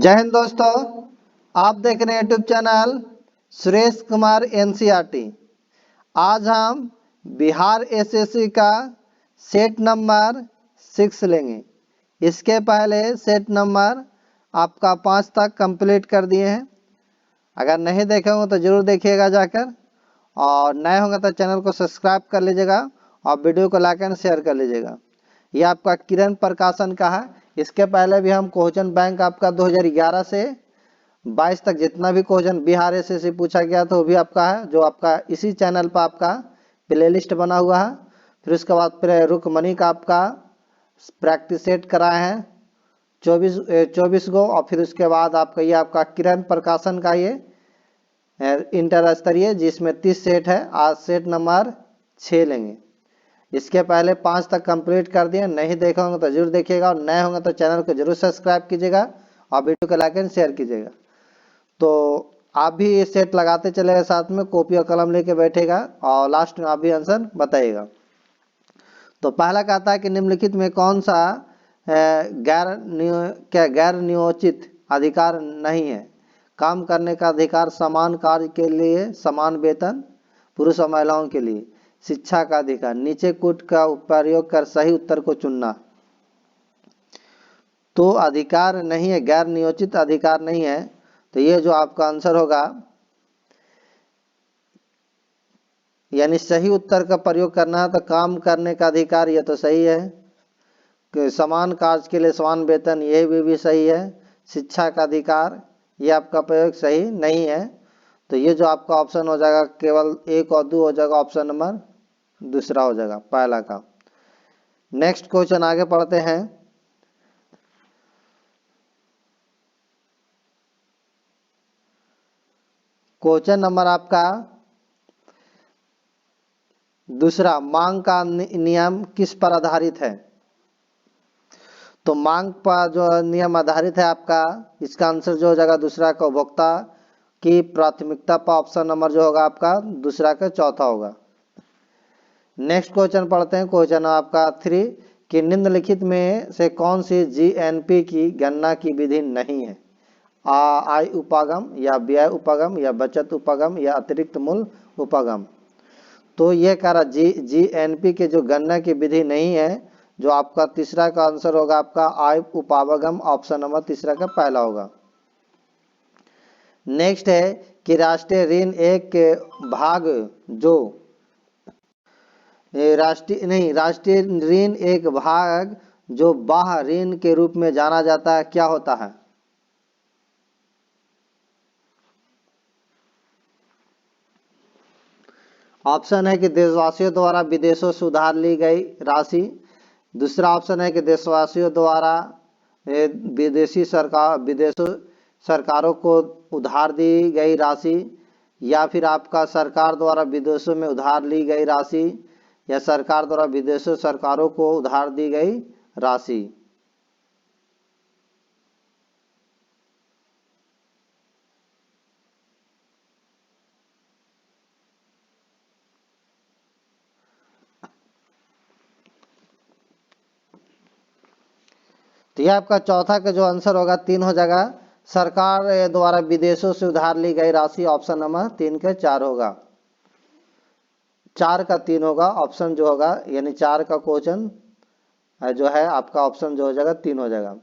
जय हिंद दोस्तों, आप देख रहे हैं YouTube channel Suresh Kumar NCERT. आज हम बिहार एसएससी का सेट नंबर 6 लेंगे। इसके पहले सेट नंबर आपका 5 तक कंप्लीट कर दिए हैं। अगर नहीं देखे होंगे तो ज़रूर देखिएगा जाकर, और नए होंगे तो चैनल को सब्सक्राइब कर लीजिएगा और वीडियो को लाइक एंड शेयर कर लीजिएगा। ये आपका किरण प्रकाशन का है। इसके पहले भी हम क्वेश्चन बैंक आपका 2011 से 22 तक जितना भी क्वेश्चन बिहार एसएससी पूछा गया था वो भी आपका है, जो आपका इसी चैनल पर आपका प्लेलिस्ट बना हुआ है। फिर उसके बाद फिर रुकमनी का आपका प्रैक्टिस सेट कराए हैं 24 गो, और फिर उसके बाद आपका ये आपका किरण प्रकाशन का ये इंटर स्तरीय जिसमें 30 सेट है। आज सेट नंबर 6 लेंगे। इसके पहले 5 तक कंप्लीट कर दिए। नहीं देखे होंगे तो जरूर देखिएगा, और नए होंगे तो चैनल को जरूर सब्सक्राइब कीजिएगा और वीडियो को लाइक एंड शेयर कीजिएगा। तो आप भी ये सेट लगाते चलेगा, साथ में कॉपी और कलम लेके बैठेगा और लास्ट में आप भी आंसर बताइएगा। तो पहला कहता है कि निम्नलिखित में कौन सा गैर नियोजित अधिकार नहीं है। काम करने का अधिकार, समान कार्य के लिए समान वेतन पुरुष और महिलाओं के लिए, शिक्षा का अधिकार, नीचे कूट का प्रयोग कर सही उत्तर को चुनना। तो अधिकार नहीं है, गैर नियोजित अधिकार नहीं है, तो ये जो आपका आंसर होगा, यानी सही उत्तर का प्रयोग करना है। तो काम करने का अधिकार ये तो सही है, समान कार्य के लिए समान वेतन ये भी सही है, शिक्षा का अधिकार ये आपका प्रयोग सही नहीं है। तो ये जो आपका ऑप्शन हो जाएगा केवल 1 और 2 हो जाएगा, ऑप्शन नंबर दूसरा हो जाएगा पहला का। नेक्स्ट क्वेश्चन आगे पढ़ते हैं। क्वेश्चन नंबर आपका दूसरा, मांग का नियम किस पर आधारित है। तो मांग पर जो नियम आधारित है आपका, इसका आंसर जो हो जाएगा दूसरा का, उपभोक्ता की प्राथमिकता पर ऑप्शन नंबर जो होगा आपका दूसरा का चौथा होगा। नेक्स्ट क्वेश्चन पढ़ते हैं। क्वेश्चन आपका 3 कि निम्नलिखित में से कौन सी जीएनपी की गणना की विधि नहीं है। आय उपागम या व्यय उपागम या बचत उपागम या अतिरिक्त मूल्य उपागम। तो ये कह रहा जीएनपी के जो गणना की विधि नहीं है, जो आपका तीसरा का आंसर होगा आपका आय उपागम, ऑप्शन नंबर तीसरा का पहला होगा। नेक्स्ट है कि राष्ट्रीय ऋण एक भाग जो राष्ट्रीय ऋण एक भाग जो बाह्य ऋण के रूप में जाना जाता है, क्या होता है। ऑप्शन है कि देशवासियों द्वारा विदेशों से उधार ली गई राशि। दूसरा ऑप्शन है कि देशवासियों द्वारा विदेशों सरकारों को उधार दी गई राशि, या फिर आपका सरकार द्वारा विदेशों में उधार ली गई राशि, या सरकार द्वारा विदेशों सरकारों को उधार दी गई राशि। तो यह आपका चौथा का जो आंसर होगा 3 हो जाएगा, सरकार द्वारा विदेशों से उधार ली गई राशि, ऑप्शन नंबर 3 के 4 होगा। 4 का 3 होगा ऑप्शन जो होगा, यानी 4 का क्वेश्चन जो है आपका ऑप्शन जो हो जाएगा 3 हो जाएगा।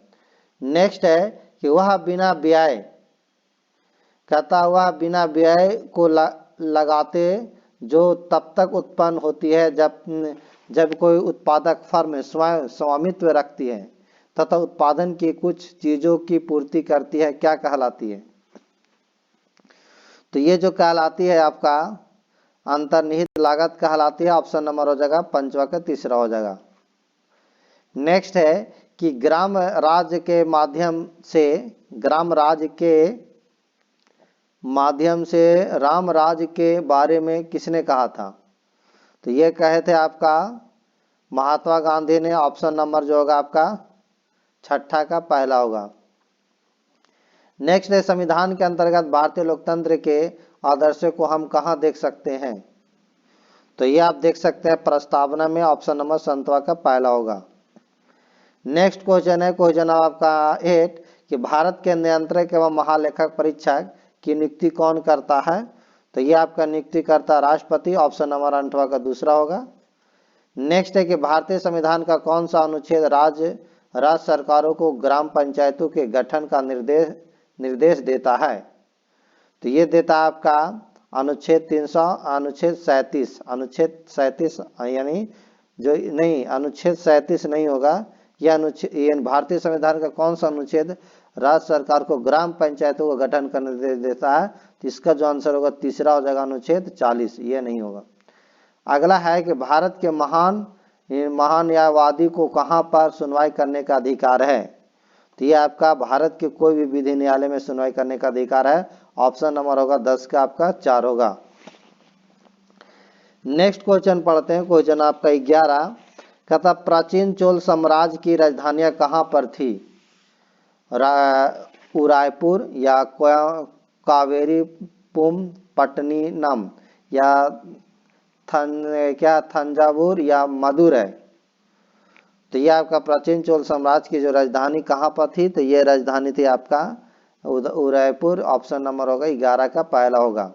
नेक्स्ट है कि वह बिना व्यय, कहता हुआ बिना व्यय को लगाते जो तब तक उत्पन्न होती है जब कोई उत्पादक फर्म स्वयं स्वामित्व रखती है तथा उत्पादन की कुछ चीजों की पूर्ति करती है, क्या कहलाती है। तो ये जो कहलाती है आपका अंतर्निहित लागत कहलाती है, ऑप्शन नंबर हो जाएगा पंचवा का तीसरा हो जाएगा। नेक्स्ट है कि ग्राम राज्य के माध्यम से राम राज्य के बारे में किसने कहा था। तो ये कहे थे आपका महात्मा गांधी ने, ऑप्शन नंबर जो होगा आपका छठा का पहला होगा। नेक्स्ट है संविधान के अंतर्गत भारतीय लोकतंत्र के आदर्शों को हम कहाँ देख सकते हैं। तो ये आप देख सकते हैं प्रस्तावना में, ऑप्शन नंबर 7वां का पहला होगा। नेक्स्ट क्वेश्चन है क्वेश्चन आपका 8 कि भारत के नियंत्रक एवं महालेखक परीक्षक की नियुक्ति कौन करता है? तो ये आपका नियुक्ति करता राष्ट्रपति, ऑप्शन नंबर 8वां का दूसरा होगा। नेक्स्ट है कि भारतीय संविधान का कौन सा अनुच्छेद राज्य सरकारों को ग्राम पंचायतों के गठन का निर्देश देता है? तो ये देता है आपका अनुच्छेद 300, अनुच्छेद 37 यानी जो नहीं, अनुच्छेद 37 नहीं होगा, यह अनुच्छेद, ये भारतीय संविधान का कौन सा अनुच्छेद राज्य सरकार को ग्राम पंचायतों का गठन का निर्देश देता है? तो इसका जो आंसर होगा तीसरा हो जाएगा अनुच्छेद 40, ये नहीं होगा। अगला है कि भारत के महान न्यायवादी को कहां पर सुनवाई करने का अधिकार है? तो ये आपका भारत के कोई भी विधि न्यायालय में सुनवाई करने का अधिकार है, ऑप्शन नंबर होगा 10 का आपका 4 होगा। नेक्स्ट क्वेश्चन पढ़ते हैं, क्वेश्चन आपका 11 कहता प्राचीन चोल साम्राज्य की राजधानियां कहां पर थी? उदयपुर या कावेरीपुरम पट्टिनम या थंजावुर या मदुरै? तो ये आपका प्राचीन चोल साम्राज्य की जो राजधानी कहाँ पर थी? तो ये राजधानी थी आपका उदयपुर, ऑप्शन नंबर होगा 11 का पहला होगा।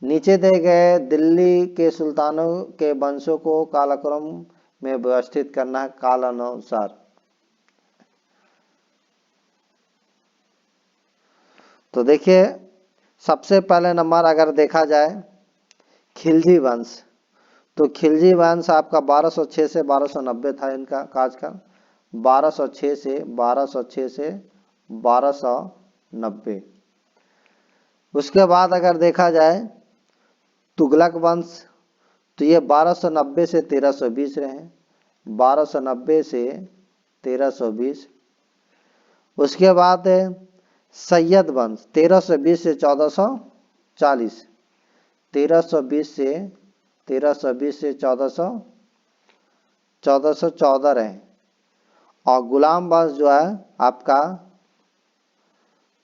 नीचे दे गए दिल्ली के सुल्तानों के वंशों को कालक्रम में व्यवस्थित करना है कालानुसार। तो देखिए सबसे पहले नंबर अगर देखा जाए खिलजी वंश, तो खिलजी वंश आपका 1206 से 1290 था इनका कार्यकाल, 1206 से 1290। उसके बाद अगर देखा जाए तुगलक वंश, तो ये 1290 से 1320 रहे, 1290 से 1320। उसके बाद सैयद वंश 1320 से 1440, 1320 से 1414 रहे। और गुलाम वंश जो है आपका,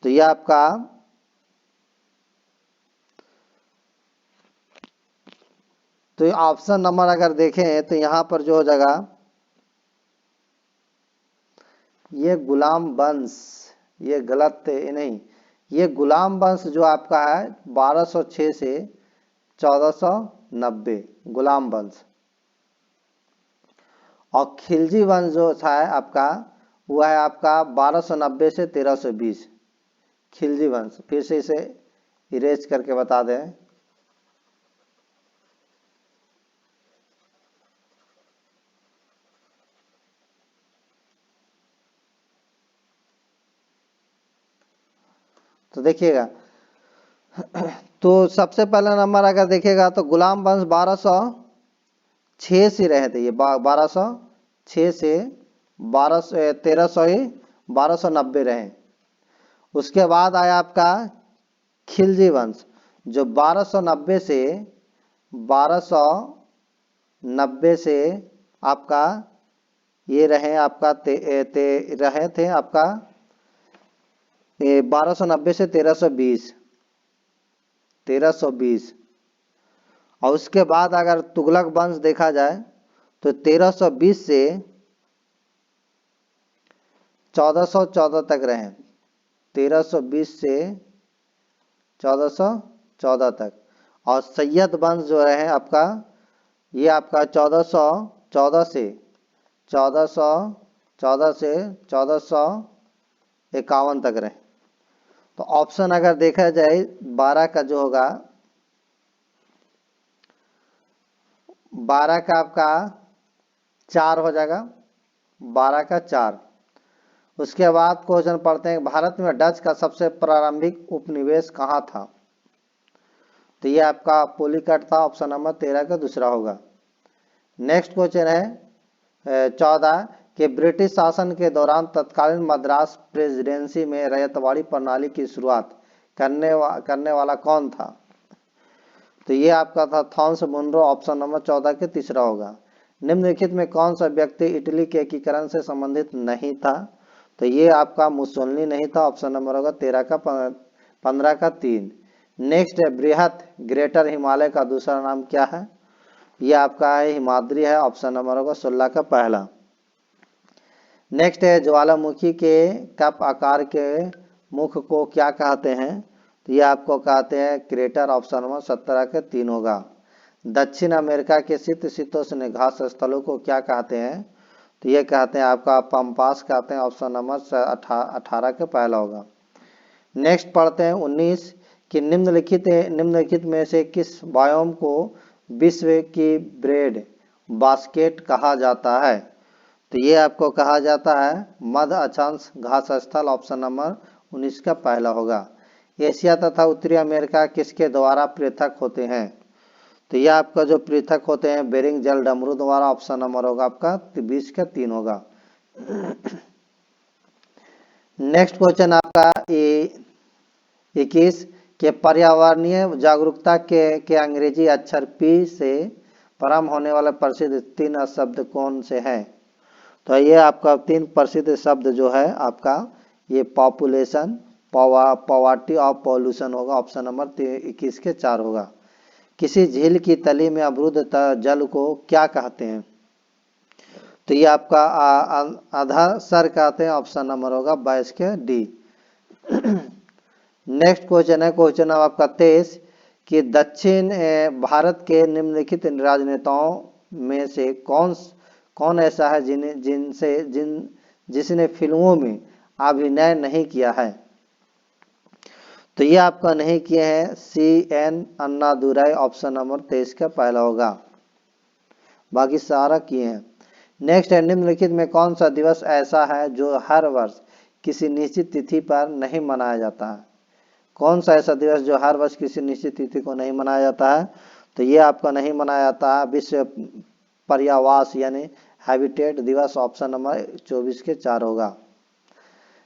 तो ये आपका तो ऑप्शन नंबर अगर देखें तो यहां पर जो हो जाएगा ये गुलाम वंश, ये गलत नहीं, ये गुलाम वंश जो आपका है 1206 से 1490 गुलाम वंश। और खिलजी वंश जो था आपका वो है आपका 1290 से 1320 खिलजी वंश। फिर से इसे इरेज करके बता दें, तो देखिएगा तो सबसे पहला नंबर अगर देखिएगा तो गुलाम वंश 1206 से रहे थे, ये 1206 से 1290 रहे। उसके बाद आया आपका खिलजी वंश जो 1290 से आपका ये रहे आपका रहे थे आपका 1290 से 1320। और उसके बाद अगर तुगलक वंश देखा जाए तो 1320 से 1414 तक रहे, 1320 से 1414 तक। और सैयद वंश जो रहे आपका ये आपका 1414 से 1451 तक रहे। तो ऑप्शन अगर देखा जाए 12 का जो होगा 12 का आपका 4 हो जाएगा, 12 का 4। उसके बाद क्वेश्चन पढ़ते हैं भारत में डच का सबसे प्रारंभिक उपनिवेश कहाँ था? तो ये आपका पुलिकट था, ऑप्शन नंबर 13 का दूसरा होगा। नेक्स्ट क्वेश्चन है 14 कि ब्रिटिश शासन के दौरान तत्कालीन मद्रास प्रेसिडेंसी में रैयतवाड़ी प्रणाली की शुरुआत करने वाला कौन था? तो ये आपका था थॉमस मुनरो, ऑप्शन नंबर 14 के तीसरा होगा। निम्नलिखित में कौन सा व्यक्ति इटली के एकीकरण से संबंधित नहीं था? तो ये आपका मुसोलिनी नहीं था, ऑप्शन नंबर होगा 15 का 3। नेक्स्ट है बृहत ग्रेटर हिमालय का दूसरा नाम क्या है? ये आपका है हिमाद्री है, ऑप्शन नंबर होगा 16 का पहला। नेक्स्ट है ज्वालामुखी के कप आकार के मुख को क्या कहते हैं? तो ये आपको कहते हैं क्रेटर। ऑप्शन नंबर 17 के 3 होगा। दक्षिण अमेरिका के शीतोष्ण घास स्थलों को क्या कहते हैं? तो ये कहते हैं आपका पंपास कहते हैं। ऑप्शन नंबर 18 के पहला होगा। नेक्स्ट पढ़ते हैं 19 कि निम्नलिखित में से किस बायोम को विश्व की ब्रेड बास्केट कहा जाता है? तो ये आपको कहा जाता है मध्य अक्षांश घास स्थल। ऑप्शन नंबर 19 का पहला होगा। एशिया तथा उत्तरी अमेरिका किसके द्वारा पृथक होते हैं? तो ये आपका जो पृथक होते हैं बेरिंग जल डमरू द्वारा। ऑप्शन नंबर होगा आपका 20 का 3 होगा। नेक्स्ट क्वेश्चन आपका 21 के पर्यावरणीय जागरूकता के अंग्रेजी अक्षर P से प्रारंभ होने वाला प्रसिद्ध 3 शब्द कौन से हैं? तो ये आपका 3 प्रसिद्ध शब्द जो है आपका ये पॉपुलेशन, पॉवर्टी और पॉल्यूशन होगा। ऑप्शन नंबर 21 के 4 होगा। किसी झील की तली में अवरुद्ध जल को क्या कहते हैं? तो ये आपका आधा सर कहते हैं। ऑप्शन नंबर होगा 22 के डी। नेक्स्ट क्वेश्चन है क्वेश्चन आपका 23 कि दक्षिण भारत के निम्नलिखित राजनेताओं में से कौन ऐसा है जिसने फिल्मों में अभिनय नहीं किया है? तो ये आपका नहीं किए हैं CN अन्नादुराई। ऑप्शन नंबर 23 का पहला होगा। बाकी सारा किए हैं। नेक्स्ट है निम्नलिखित में कौन सा दिवस ऐसा है जो हर वर्ष किसी निश्चित तिथि पर नहीं मनाया जाता है? कौन सा ऐसा दिवस जो हर वर्ष किसी निश्चित तिथि को नहीं मनाया जाता है? तो ये आपका नहीं मनाया जाता है विश्व पर्यावास यानी हैबिटेट दिवस। ऑप्शन नंबर 24 के 4 होगा।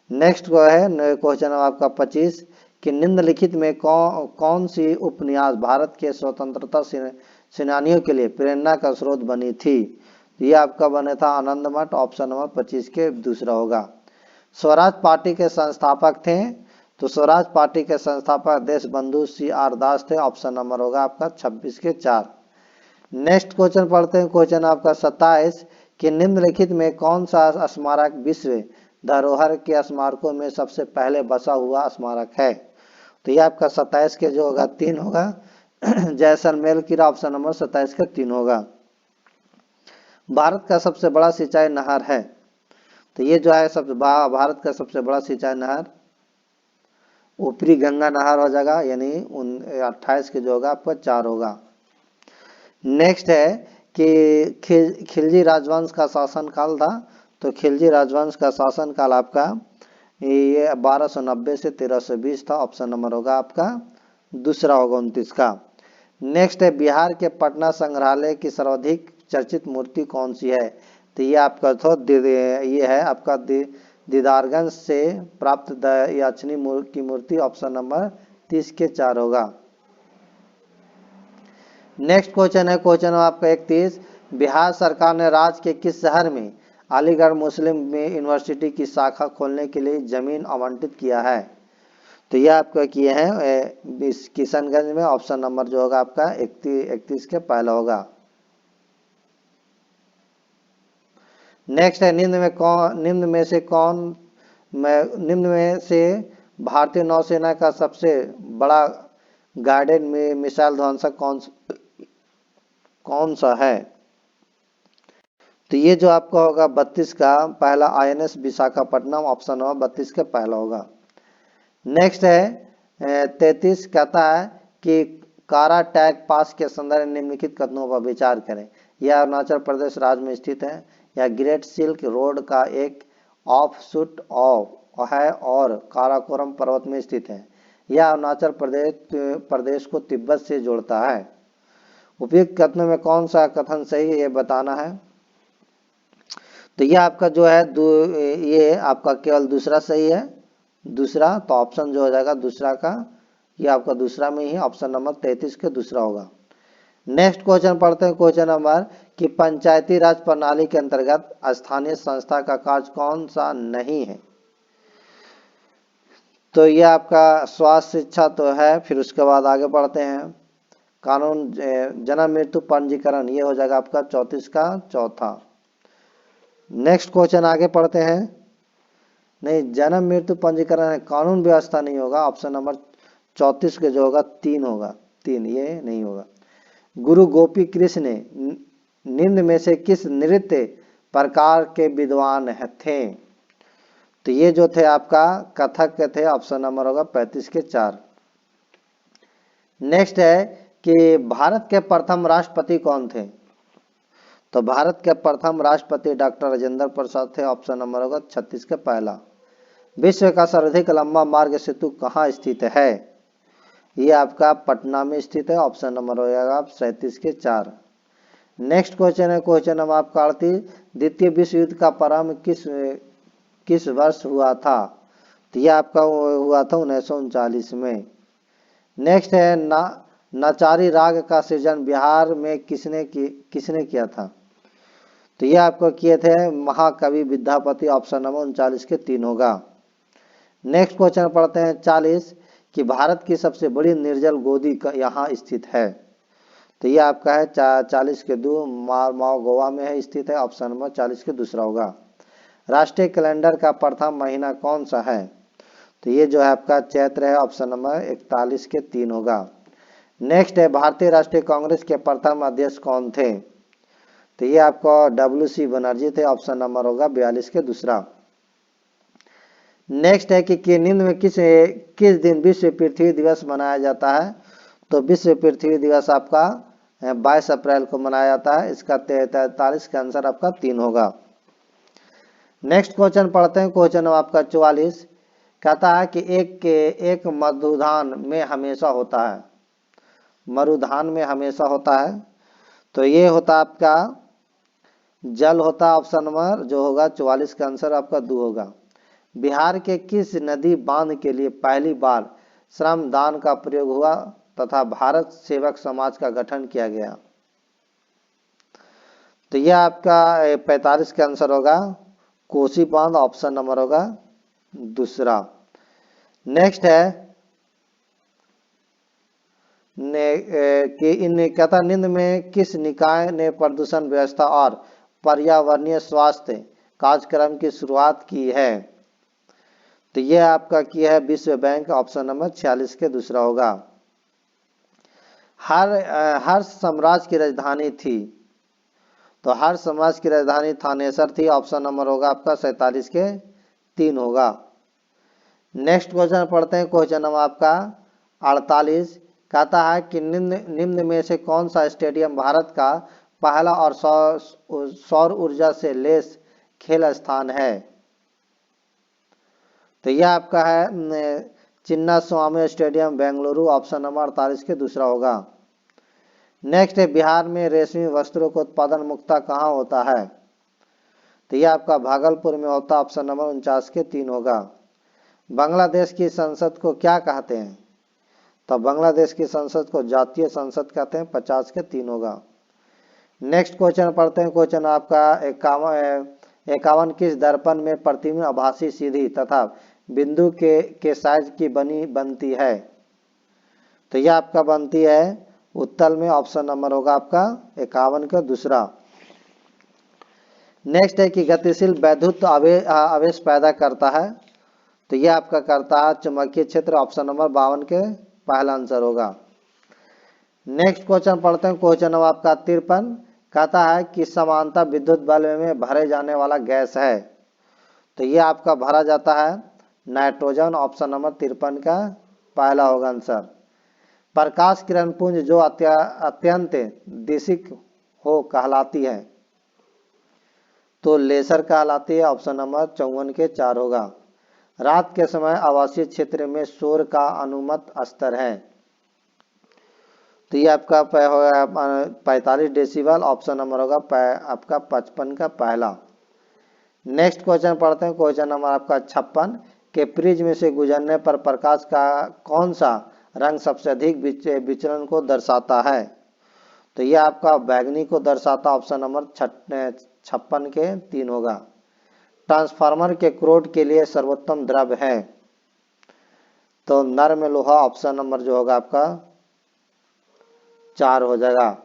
नेक्स्ट को है क्वेश्चन आपका 25 कि निम्नलिखित में कौन सी उपन्यास भारत के स्वतंत्रता सेनानियों के लिए प्रेरणा का स्रोत बनी थी? ये आपका बने था आनंद मठ। ऑप्शन नंबर 25 के दूसरा होगा। स्वराज पार्टी के संस्थापक थे? तो स्वराज पार्टी के संस्थापक देशबंधु CR दास थे। ऑप्शन नंबर होगा आपका 26 के 4। नेक्स्ट क्वेश्चन पढ़ते हैं क्वेश्चन आपका 27 कि निम्नलिखित में कौन सा स्मारक विश्व धरोहर के स्मारकों में सबसे पहले बसा हुआ स्मारक है? तो ये आपका 27 के जो होगा 3 होगा। जैसलमेर किला। ऑप्शन नंबर 27 का 3 होगा। भारत का सबसे बड़ा सिंचाई नहर है? तो ये जो है भारत का सबसे बड़ा सिंचाई नहर ऊपरी गंगा नहर हो जाएगा यानी 28 के जो होगा आपका 4 होगा। नेक्स्ट है कि खिलजी राजवंश का शासनकाल था? तो खिलजी राजवंश का शासनकाल आपका ये 1290 से 1320 था। ऑप्शन नंबर होगा आपका दूसरा होगा 29 का। नेक्स्ट है बिहार के पटना संग्रहालय की सर्वाधिक चर्चित मूर्ति कौन सी है? तो ये आपका ये है आपका दीदारगंज से प्राप्त याचनी की मूर्ति। ऑप्शन नंबर 30 के 4 होगा। नेक्स्ट क्वेश्चन है क्वेश्चन आपका 31 बिहार सरकार ने राज्य के किस शहर में अलीगढ़ मुस्लिम यूनिवर्सिटी की शाखा खोलने के लिए जमीन आवंटित किया है? तो यह आपका किए हैं किशनगंज में। ऑप्शन नंबर जो होगा आपका 31 के पहला होगा। नेक्स्ट है निम्न में से भारतीय नौसेना का सबसे बड़ा गाइडेड मिसाइल ध्वंसक कौन सा है? तो ये जो आपका होगा 32 का पहला INS विशाखापट्टनम। ऑप्शन नंबर 32 का पहला होगा। नेक्स्ट है 33 कहता है कि कारा टैग पास के संदर्भ निम्नलिखित कथनों पर विचार करें। यह अरुणाचल प्रदेश राज्य में स्थित है या ग्रेट सिल्क रोड का एक ऑफशूट है और काराकोरम पर्वत में स्थित है। यह अरुणाचल प्रदेश को तिब्बत से जोड़ता है। उपयुक्त कथनों में कौन सा कथन सही है ये बताना है। तो ये आपका जो है ये आपका केवल दूसरा सही है। दूसरा तो ऑप्शन जो हो जाएगा दूसरा का ये आपका दूसरा में ही ऑप्शन नंबर 33 के दूसरा होगा। नेक्स्ट क्वेश्चन पढ़ते हैं क्वेश्चन नंबर कि पंचायती राज प्रणाली के अंतर्गत स्थानीय संस्था का कार्य कौन सा नहीं है? तो ये आपका स्वास्थ्य शिक्षा तो है। फिर उसके बाद आगे बढ़ते हैं कानून जन्म मृत्यु पंजीकरण ये हो जाएगा आपका 34 का चौथा। नेक्स्ट क्वेश्चन आगे पढ़ते हैं। नहीं, जन्म मृत्यु पंजीकरण है, कानून व्यवस्था नहीं होगा। ऑप्शन नंबर 34 के जो होगा 3 होगा, 3 ये नहीं होगा। गुरु गोपी कृष्ण निम्न में से किस नृत्य प्रकार के विद्वान थे? तो ये जो थे आपका कथक के थे। ऑप्शन नंबर होगा 35 के 4। नेक्स्ट है कि भारत के प्रथम राष्ट्रपति कौन थे? तो भारत के प्रथम राष्ट्रपति डॉक्टर राजेंद्र प्रसाद थे। ऑप्शन नंबर होगा 36 के पहला। विश्व का सर्वाधिक लंबा मार्ग सेतु कहाँ स्थित है? ये आपका पटना में स्थित है। ऑप्शन नंबर होगा 37 के 4। नेक्स्ट क्वेश्चन है क्वेश्चन नंबर आपका 38। द्वितीय विश्व युद्ध का प्रारंभ किस वर्ष हुआ था? तो यह आपका हुआ था 1939 में। नेक्स्ट है नचारी राग का सृजन बिहार में किसने किया था? तो यह आपको किए थे महाकवि विद्यापति। ऑप्शन नंबर 39 के 3 होगा। नेक्स्ट क्वेश्चन पढ़ते हैं 40 कि भारत की सबसे बड़ी निर्जल गोदी यहाँ स्थित है। तो यह आपका है 40 के 2 मारमाओ गोवा में है स्थित है। ऑप्शन नंबर 40 के दूसरा होगा। राष्ट्रीय कैलेंडर का प्रथम महीना कौन सा है? तो ये जो है आपका चैत्र है। ऑप्शन नंबर 41 के 3 होगा। नेक्स्ट है भारतीय राष्ट्रीय कांग्रेस के प्रथम अध्यक्ष कौन थे? तो ये आपको WC बनर्जी थे। ऑप्शन नंबर होगा 42 के दूसरा। नेक्स्ट है कि निम्न में किस दिन विश्व पृथ्वी दिवस मनाया जाता है? तो विश्व पृथ्वी दिवस आपका 22 अप्रैल को मनाया जाता है। इसका 43 का आंसर आपका 3 होगा। नेक्स्ट क्वेश्चन पढ़ते हैं क्वेश्चन आपका 44। कहता है कि एक मरुधान में हमेशा होता है। मरुधान में हमेशा होता है तो ये होता आपका जल होता। ऑप्शन नंबर जो होगा 44 का आंसर आपका 2 होगा। बिहार के किस नदी बांध के लिए पहली बार श्रम दान का प्रयोग हुआ तथा भारत सेवक समाज का गठन किया गया? तो यह आपका 45 का आंसर होगा कोसी बांध। ऑप्शन नंबर होगा दूसरा। नेक्स्ट है कि कहता निम्न में किस निकाय ने प्रदूषण व्यवस्था और पर्यावरणीय स्वास्थ्य कार्यक्रम की शुरुआत की है? तो यह आपका किया है विश्व बैंक। ऑप्शन नंबर 46 के दूसरा होगा। हर साम्राज्य की राजधानी थी। तो हर समाज की राजधानी थानेसर थी। ऑप्शन नंबर होगा आपका 47 के 3 होगा। नेक्स्ट क्वेश्चन पढ़ते हैं क्वेश्चन नंबर आपका 48। कहता है कि निम्न में से कौन सा स्टेडियम भारत का पहला और सौर ऊर्जा से लेस खेल स्थान है? तो यह आपका है चिन्ना स्वामी स्टेडियम बेंगलुरु। ऑप्शन नंबर 48 के दूसरा होगा। नेक्स्ट है बिहार में रेशमी वस्त्रों का उत्पादन मुख्यतः कहाँ होता है? तो यह आपका भागलपुर में होता। ऑप्शन नंबर 49 के 3 होगा। बांग्लादेश की संसद को क्या कहते हैं? तो बांग्लादेश की संसद को जातीय संसद कहते हैं। 50 के 3 होगा। नेक्स्ट क्वेश्चन पढ़ते हैं क्वेश्चन आपका 51 किस दर्पण में प्रतिबिंब आभासी सीधी तथा बिंदु के साइज की बनती है? तो यह आपका बनती है उत्तल में। ऑप्शन नंबर होगा आपका 51 का दूसरा। नेक्स्ट है कि गतिशील वैद्युत आवेश पैदा करता है। तो यह आपका करता है चुंबकीय क्षेत्र। ऑप्शन नंबर 52 के पहला आंसर होगा। नेक्स्ट क्वेश्चन पढ़ते हैं क्वेश्चन नंबर आपका 53। कहता है कि समानता विद्युत बल्ब में भरे जाने वाला गैस है। तो यह आपका भरा जाता है नाइट्रोजन। ऑप्शन नंबर 53 का पहला होगा आंसर। प्रकाश किरण पुंज जो अत्यंत दिशिक हो कहलाती है? तो लेसर कहलाती है। ऑप्शन नंबर 54 के 4 होगा। रात के समय आवासीय क्षेत्र में शोर का अनुमत स्तर है? तो ये आपका 45 डेसिबल। ऑप्शन नंबर होगा आपका 55 का पहला। नेक्स्ट क्वेश्चन पढ़ते हैं क्वेश्चन नंबर आपका 56 के प्रिज्म से गुजरने पर प्रकाश का कौन सा रंग सबसे अधिक विचलन को दर्शाता है? तो यह आपका बैगनी को दर्शाता। ऑप्शन नंबर 56 के 3 होगा। ट्रांसफार्मर के क्रोड के लिए सर्वोत्तम द्रव्य है? तो नर्म लोहा। ऑप्शन नंबर जो होगा आपका 4 हो जाएगा।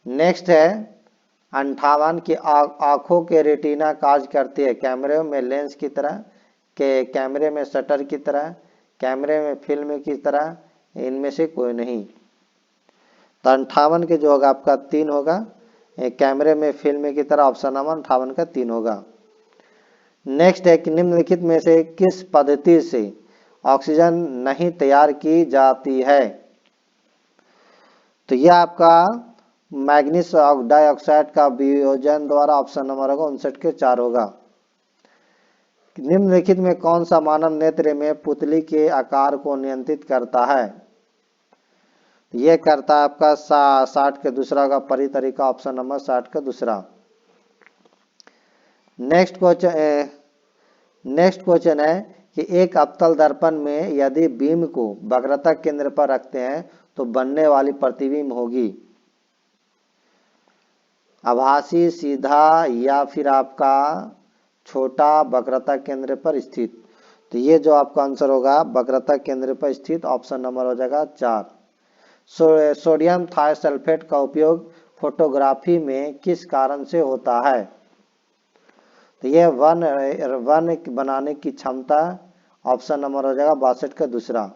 नेक्स्ट है 58 की आंखों के रेटिना कार्य करती है, कैमरे में लेंस की तरह, के कैमरे में शटर की तरह, कैमरे में फिल्म की तरह, इनमें से कोई नहीं। तो 58 के जो होगा आपका 3 होगा, कैमरे में फिल्म की तरह, ऑप्शन नंबर 58 का 3 होगा। नेक्स्ट है कि निम्नलिखित में से किस पद्धति से ऑक्सीजन नहीं तैयार की जाती है। तो यह आपका मैग्नीज डाइऑक्साइड का वियोजन द्वारा, ऑप्शन नंबर होगा 59 के 4 होगा। निम्नलिखित में कौन सा मानव नेत्र में पुतली के आकार को नियंत्रित करता है। यह करता है आपका 60 के दूसरा का परितरीका, ऑप्शन नंबर 60 का दूसरा। नेक्स्ट क्वेश्चन है कि एक अवतल दर्पण में यदि बीम को वक्रता केंद्र पर रखते हैं तो बनने वाली प्रतिबिंब होगी आभासी, सीधा या फिर आपका छोटा वक्रता केंद्र पर स्थित। तो ये जो आपका आंसर होगा वक्रता केंद्र पर स्थित, ऑप्शन नंबर हो जाएगा 4। सोडियम थायोसल्फेट का उपयोग फोटोग्राफी में किस कारण से होता है। तो यह वन बनाने की क्षमता, ऑप्शन नंबर हो जाएगा 62 का दूसरा।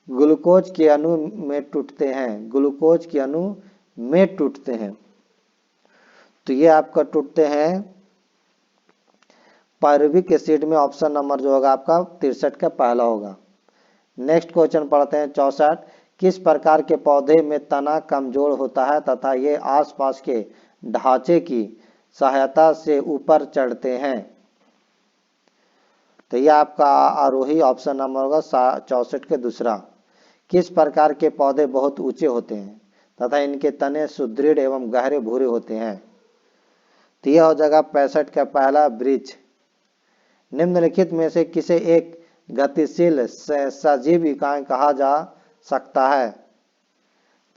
ग्लूकोज के अणु में टूटते हैं, ग्लूकोज के अणु में टूटते हैं, तो ये आपका टूटते हैं पायरुविक एसिड में, ऑप्शन नंबर जो होगा आपका 63 का पहला होगा। नेक्स्ट क्वेश्चन पढ़ते हैं 64। किस प्रकार के पौधे में तना कमजोर होता है तथा ये आसपास के ढांचे की सहायता से ऊपर चढ़ते हैं। तो यह आपका आरोही, ऑप्शन नंबर होगा 64 के दूसरा। किस प्रकार के पौधे बहुत ऊंचे होते हैं तथा इनके तने सुदृढ़ एवं गहरे भूरे होते हैं। तो यह हो जाएगा 65 का पहला, वृक्ष। निम्नलिखित में से किसे एक गतिशील सजीव इकाई कहा जा सकता है।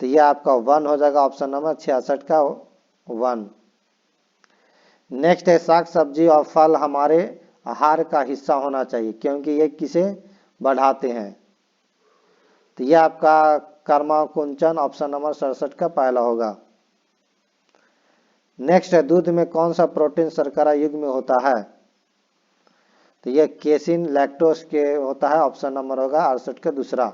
तो यह आपका वन हो जाएगा, ऑप्शन नंबर 66 का वन। नेक्स्ट है शाक सब्जी और फल हमारे आहार का हिस्सा होना चाहिए क्योंकि ये किसे बढ़ाते हैं। तो यह आपका कर्माकुंचन, ऑप्शन नंबर 67 का पहला होगा। नेक्स्ट है दूध में कौन सा प्रोटीन शर्करा युग में होता है। तो यह केसिन लैक्टोज के होता है, ऑप्शन नंबर होगा 68 का दूसरा।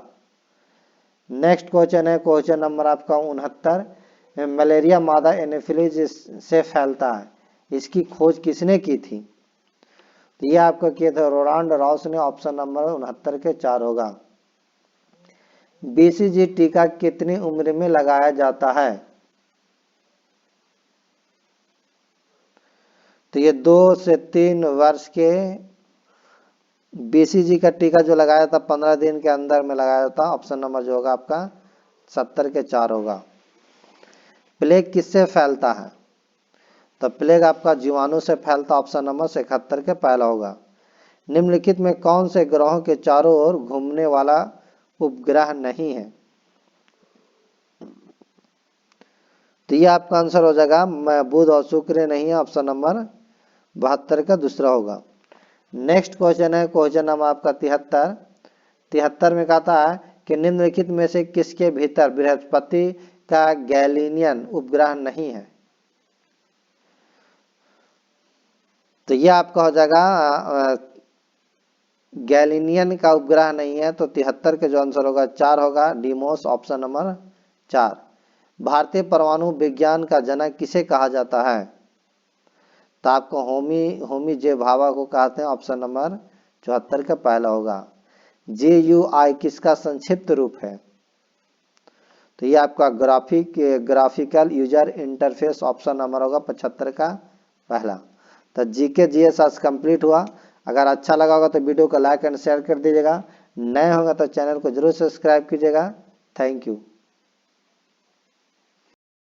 नेक्स्ट क्वेश्चन है क्वेश्चन नंबर आपका 69। मलेरिया मादा एनोफिलीज से फैलता है, इसकी खोज किसने की थी। तो यह आपका किया था रोनाल्ड रॉस ने, ऑप्शन नंबर 69 के 4 होगा। बीसीजी टीका कितनी उम्र में लगाया जाता है। तो ये 2 से 3 वर्ष के बीसीजी का टीका जो लगाया था 15 दिन के अंदर में लगाया था, ऑप्शन नंबर जो होगा आपका 70 के 4 होगा। प्लेग किससे फैलता है। तो प्लेग आपका जीवाणु से फैलता, ऑप्शन नंबर 71 के पहला होगा। निम्नलिखित में कौन से ग्रहों के चारों ओर घूमने वाला उपग्रह नहीं है। तो ये आपका आंसर हो जाएगा बुध और शुक्र नहीं है, ऑप्शन नंबर 72 का दूसरा होगा। नेक्स्ट क्वेश्चन है क्वेश्चन नंबर आपका 73 में कहता है कि निम्नलिखित में से किसके भीतर बृहस्पति का गैलीनियन उपग्रह नहीं है। तो यह आपका हो जाएगा गैलीनियन का उपग्रह नहीं है, तो 73 के जो आंसर होगा 4 होगा, डीमोस, ऑप्शन नंबर 4। भारतीय परमाणु विज्ञान का जनक किसे कहा जाता है। तो आपको होमी जे भाभा को कहते हैं, ऑप्शन नंबर 74 का पहला होगा। GUI किसका संक्षिप्त रूप है। तो ये आपका graphical user interface, option number होगा 75 का पहला। तो जीके जीएस आज कंप्लीट हुआ। अगर अच्छा लगा होगा तो वीडियो को लाइक एंड शेयर कर दीजिएगा। नए होंगे तो चैनल को जरूर सब्सक्राइब कीजिएगा। Thank you.